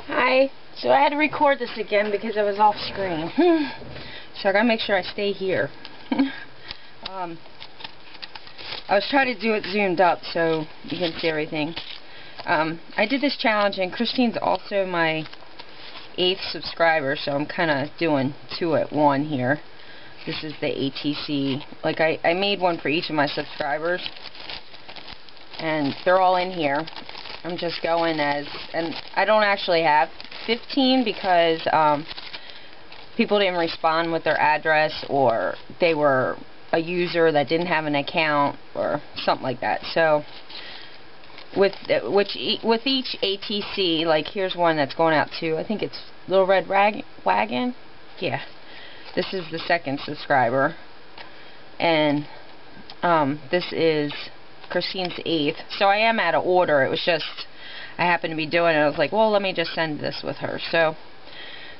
Hi. So I had to record this again because I was off screen. So I gotta make sure I stay here. I was trying to do it zoomed up so you can see everything. I did this challenge, and Christine's also my 8th subscriber, so I'm kind of doing 2 at 1 here. This is the ATC. Like, I made one for each of my subscribers, and they're all in here. I'm just going as, and I don't actually have 15 because people didn't respond with their address, or they were a user that didn't have an account or something like that. So with each ATC, like here's one that's going out to, I think it's Little Red Wagon. Yeah, this is the 2nd subscriber, and this is Christine's 8th. So I am out of order. It was just I happened to be doing it. I was like, well, let me just send this with her. So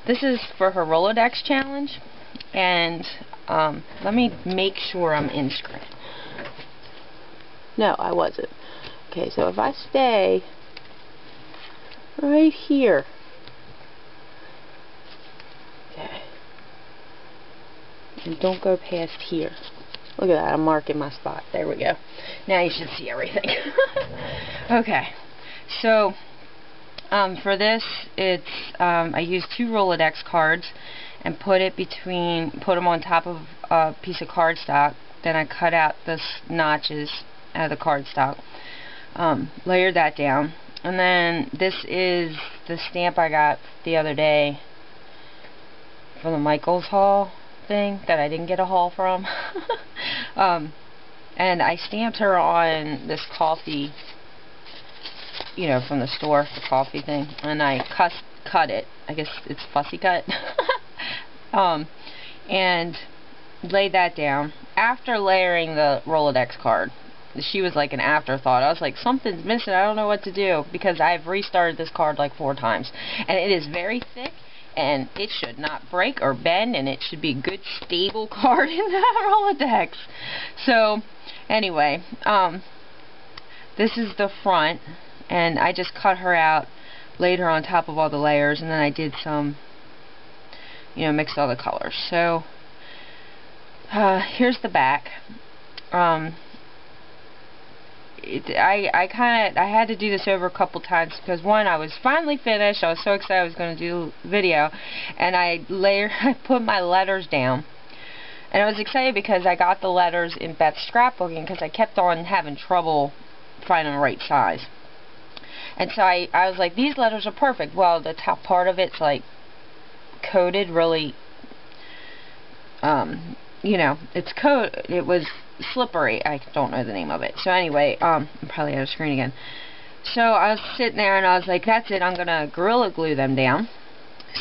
this is for her Rolodex challenge, and let me make sure I'm in screen. No, I wasn't. Okay, so if I stay right here, okay, and don't go past here. Look at that, I'm marking my spot. There we go. Now you should see everything. Okay, so for this, it's I used 2 Rolodex cards and put them on top of a piece of cardstock. Then I cut out the notches out of the cardstock, layered that down, and then this is the stamp I got the other day from the Michael's haul thing that I didn't get a haul from. And I stamped her on this coffee, you know, from the store, the coffee thing, and I cut it. I guess it's fussy cut. And laid that down. After layering the Rolodex card, she was like an afterthought. I was like, something's missing, I don't know what to do, because I've restarted this card like 4 times, and it is very thick, and it should not break or bend, and it should be a good stable card in that Rolodex. So anyway, this is the front, and I just cut her out, laid her on top of all the layers, and then I did some, you know, mixed all the colors. So here's the back. I had to do this over a couple times because, one, I was finally finished. I was so excited I was going to do the video, and I put my letters down, and I was excited because I got the letters in Beth's scrapbooking because I kept on having trouble finding the right size. And so I was like, these letters are perfect. Well, the top part of it's like coated really, you know, it was slippery. I don't know the name of it. So anyway, I'm probably out of screen again. So I was sitting there and I was like, that's it, I'm gonna Gorilla Glue them down.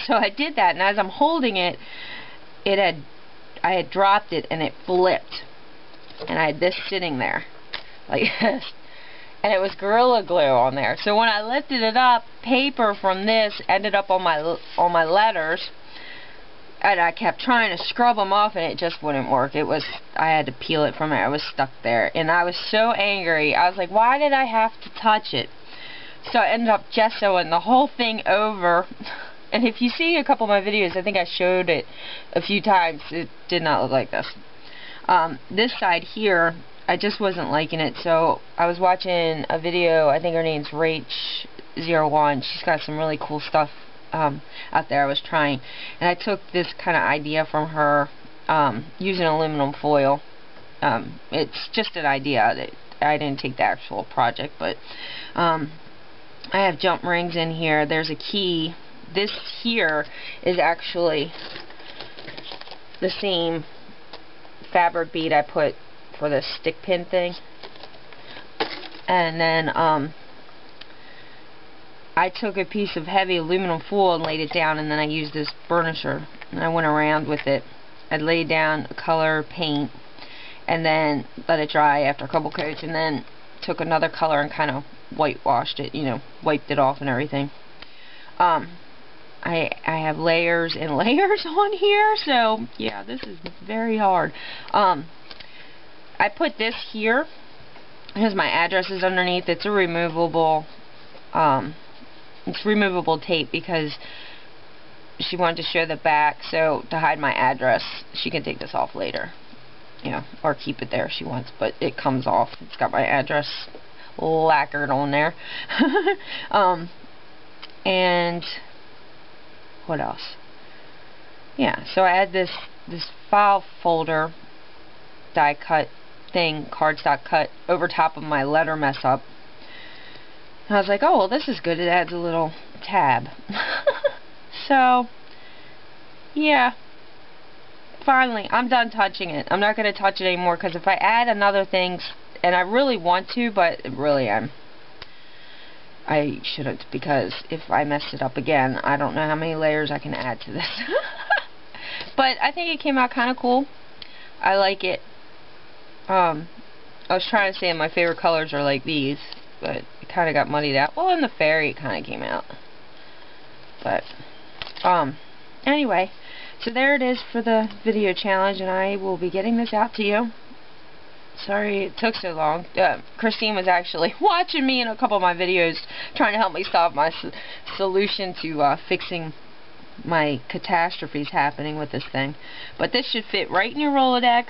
So I did that, and as I'm holding it, I had dropped it and it flipped, and I had this sitting there like this, and it was Gorilla Glue on there. So when I lifted it up, paper from this ended up on my letters, and I kept trying to scrub them off, and it just wouldn't work. I had to peel it from it. I was stuck there, and I was so angry. I was like, why did I have to touch it? So I ended up gessoing the whole thing over. And if you see a couple of my videos, I think I showed it a few times. It did not look like this. This side here, I just wasn't liking it, so I was watching a video. I think her name's Rach01. She's got some really cool stuff out there I was trying, and I took this kind of idea from her, using aluminum foil. It's just an idea. That I didn't take the actual project, but I have jump rings in here. There's a key. This here is actually the same fabric bead I put for the stick pin thing, and then I took a piece of heavy aluminum foil and laid it down, and then I used this burnisher, and I went around with it. I laid down a color paint, and then let it dry after a couple coats, and then took another color and kind of whitewashed it, you know, wiped it off and everything. I have layers and layers on here, so yeah, this is very hard. I put this here because my address is underneath. It's a removable it's removable tape because she wanted to show the back, so to hide my address, she can take this off later, you know, or keep it there if she wants, but it comes off. It's got my address lacquered on there. And what else? Yeah, so I had this file folder die cut thing, cardstock cut, over top of my letter mess up. And I was like, oh, well, this is good. It adds a little tab. So, yeah. Finally, I'm done touching it. I'm not going to touch it anymore, because if I add another thing, and I really want to, but really I shouldn't, because if I mess it up again, I don't know how many layers I can add to this. But I think it came out kind of cool. I like it. I was trying to say my favorite colors are like these, but it kind of got muddied out. Well, in the fairy it kind of came out. But, anyway, so there it is for the video challenge, and I will be getting this out to you. Sorry it took so long. Christine was actually watching me in a couple of my videos, trying to help me solve my solution to fixing my catastrophes happening with this thing. But this should fit right in your Rolodex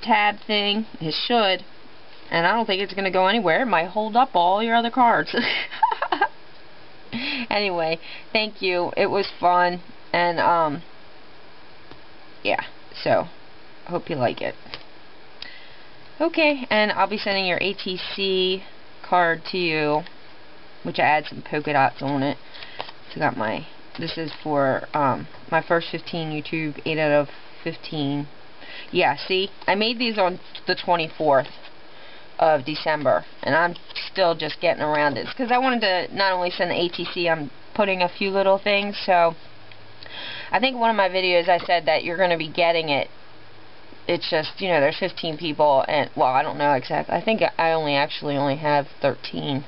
tab thing. It should. And I don't think it's going to go anywhere. It might hold up all your other cards. Anyway, thank you. It was fun. And, yeah. So, hope you like it. Okay, and I'll be sending your ATC card to you, which I add some polka dots on it. So got my, this is for my first 15 YouTube, 8 out of 15. Yeah, see, I made these on the 24th of December, and I'm still just getting around it. Because I wanted to not only send the ATC, I'm putting a few little things, so I think one of my videos I said that you're going to be getting it. It's just, you know, there's 15 people, and, well, I don't know exactly. I think I only have 13,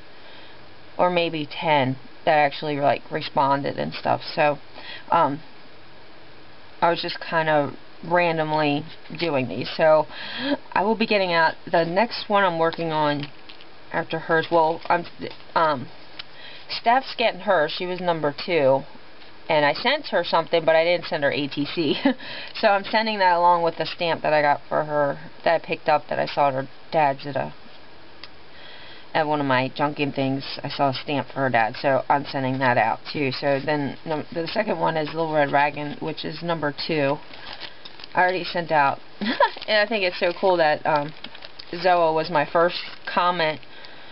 or maybe 10 that actually, like, responded and stuff. So, I was just kind of randomly doing these. So, I will be getting out the next one I'm working on after hers. Well, Steph's getting hers. She was number 2. And I sent her something, but I didn't send her ATC. So I'm sending that along with the stamp that I got for her, that I picked up, that I saw at her dad's at one of my junking things. I saw a stamp for her dad, so I'm sending that out too. So then the second one is Little Red Wagon, which is number 2. I already sent out. And I think it's so cool that Zoa was my first comment,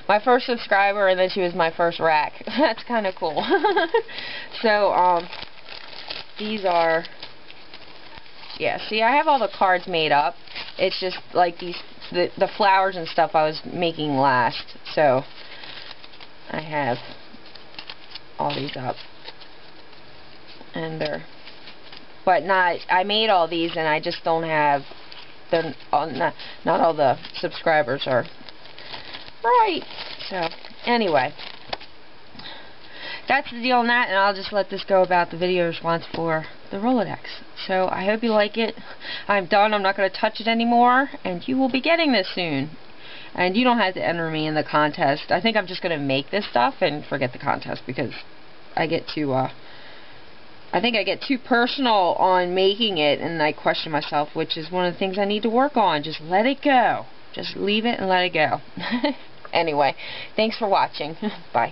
my first subscriber, and then she was my first rack. That's kind of cool. So, these are, yeah, see, I have all the cards made up. It's just like the flowers and stuff I was making last. So, I have all these up. And but I made all these, and I just don't have, not all the subscribers are right. So, anyway, that's the deal on that, and I'll just let this go about the video response for the Rolodex. So, I hope you like it. I'm done. I'm not going to touch it anymore, and you will be getting this soon. And you don't have to enter me in the contest. I think I'm just going to make this stuff and forget the contest, because I get too, I think I get too personal on making it, and I question myself, which is one of the things I need to work on. Just let it go. Just leave it and let it go. Anyway, thanks for watching. Bye.